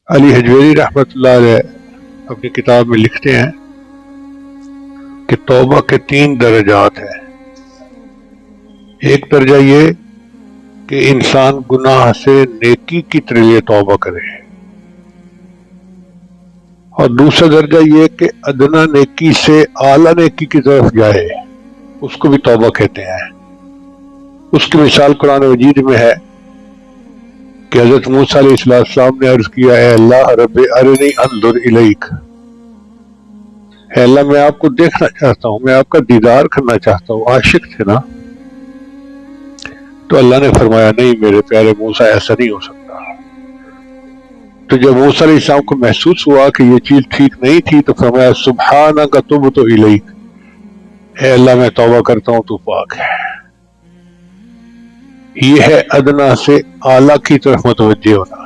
अली हजवेरी रहमतुल्लाह अलैह अपनी किताब में लिखते हैं कि तौबा के 3 दर्जात हैं। एक दर्जा ये कि इंसान गुनाह से नेकी की तरह तौबा करे, और दूसरा दर्जा ये कि अदना नेकी से आला नेकी की तरफ जाए, उसको भी तौबा कहते हैं। उसकी मिसाल कुरान मजीद में है कि हजरत मूसा अलैहिस्सलाम ने अर्ज किया, है अल्लाह रब्बे अरनी अंजुर इलैक, है अल्लाह मैं आपको देखना चाहता हूँ, मैं आपका दीदार करना चाहता हूँ। आशिक थे ना। तो अल्लाह ने फरमाया, नहीं मेरे प्यारे मूसा, ऐसा नहीं हो सकता। तो जब मूसा अलैहिस्सलाम को महसूस हुआ कि ये चीज ठीक नहीं थी, तो फरमाया सुब्हानक तुब्तु इलैक, है अल्लाह मैं तौबा करता हूँ, तू पाक है। ये है अदना से आला की तरफ मुतवज्जे होना।